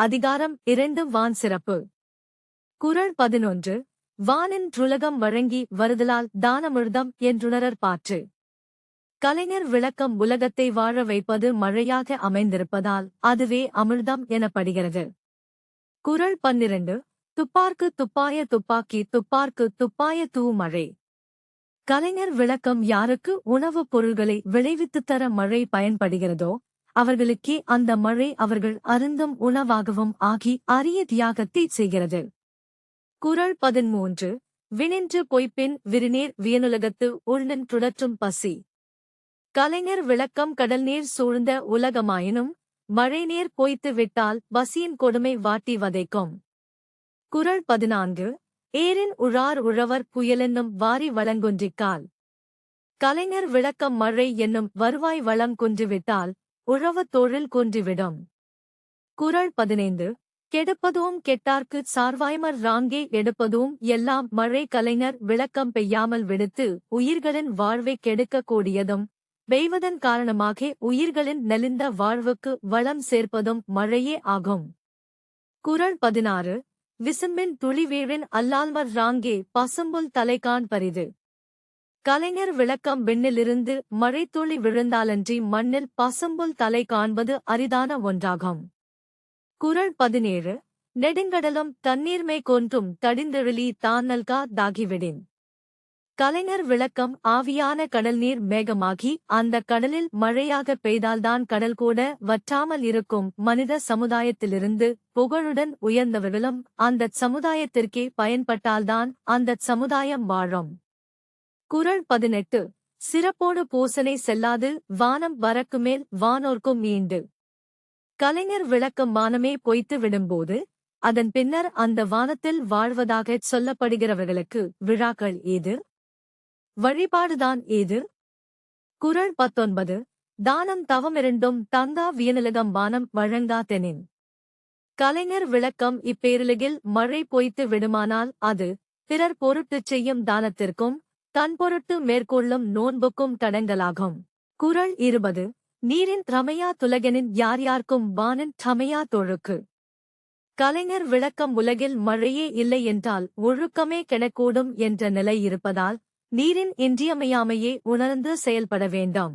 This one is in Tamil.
அதிகாரம் 2 வான் சிறப்பு. குறள் 11. வானின் றுலகம் வழங்கி வருதலால் தானமிர்தம் என்றுணரற் பாற்று. கலைஞர் விளக்கம் உலகத்தை வாழ வைப்பது மழையாக அமைந்திருப்பதால் அதுவே அமிர்தம் எனப்படுகிறது. குறள் 12. துப்பார்க்கு துப்பாய துப்பாக்கி துப்பார்க்கு துப்பாய தூ மழை. கலைஞர் விளக்கம் யாருக்கு உணவுப் பொருள்களை விளைவித்துத் தர மழை பயன்படுகிறதோ அவர்களுக்கே அந்த மழை அவர்கள் அருந்தும் உணவாகவும் ஆகி அரிய தியாகத்தைச் செய்கிறது. குறள் 13. வினின்று பொய்ப்பின் விரிநீர் வியனுலகத்து உள்நின் துடற்றும் பசி. கலைஞர் விளக்கம் கடல்நீர் சூழ்ந்த உலகமாயினும் மழைநீர் பொய்த்து விட்டால் பசியின் கொடுமை வாட்டி வதைக்கும். குறள் 14. ஏரின் உழார் உழவர் புயலென்னும் வாரி வளங்குன்றிக்கால். கலைஞர் விளக்கம் மழை என்னும் வருவாய் வளம் குன்றிவிட்டால் உழவத் தொழில் குன்றிவிடும். குறள் 15. கெடுப்பதும் கெட்டார்க்குச் சார்வாய்மர் ராங்கே எடுப்பதும் எல்லாம் மழை. கலைஞர் விளக்கம் பெய்யாமல் விடுத்து உயிர்களின் வாழ்வைக் கெடுக்கக் கூடியதும் பெய்வதன் காரணமாக உயிர்களின் நெளிந்த வாழ்வுக்கு வளம் சேர்ப்பதும் மழையே ஆகும். குறள் 16. விசும்பின் துளிவீழின் அல்லால்மர் ராங்கே பசும்புல் தலைகாண் பரிது. கலைஞர் விளக்கம் விண்ணிலிருந்து மழைத்துளி விழுந்தாலன்றி மண்ணில் பசும்புல் தலை காண்பது அரிதான ஒன்றாகும். குறள் 17. நெடுங்கடலும் தண்ணீர்மை கொன்றும் தடிந்தெழிலி தான் நல்கா தாகிவிடின். கலைஞர் விளக்கம் ஆவியான கடல்நீர் மேகமாகி அந்த கடலில் மழையாக பெய்தால்தான் கடல் கூட வற்றாமல் இருக்கும். மனித சமுதாயத்திலிருந்து புகழுடன் உயர்ந்தவர்களும் அந்தச் சமுதாயத்திற்கே பயன்பட்டால்தான் அந்தச் சமுதாயம் வாழும். குறள் 18. சிறப்போடு பூசனை செல்லாது வானம் வரக்குமேல் வானோர்க்கும் ஈண்டு. கலைஞர் விளக்கம் வானமே பொய்த்து விடும்போது அதன் பின்னர் அந்த வானத்தில் வாழ்வதாகச் சொல்லப்படுகிறவர்களுக்கு விழாக்கள் ஏது? வழிபாடுதான் ஏது? குறள் 19. தானம் தவமிரண்டும் தங்கா வியனுலகம் வானம் வழங்கா தெனின். கலைஞர் விளக்கம் இப்பேருலகில் மழை பொய்த்து விடுமானால் அது பிறர் பொருட்டுச் செய்யும் தானத்திற்கும் தன் பொருட்டு மேற்கொள்ளும் நோன்புக்கும் தடங்கலாகும். குறள் 20. நீரின் ரமையா துலகெனின் யார் யார்க்கும் வானின் ரமையா தொழுக்கு. கலைஞர் விளக்கம் உலகில் மழையே இல்லை என்றால் ஒழுக்கமே கெடக்கூடும் என்ற நிலை இருப்பதால் நீரின் இன்றியமையாமையே உணர்ந்து செயல்பட வேண்டும்.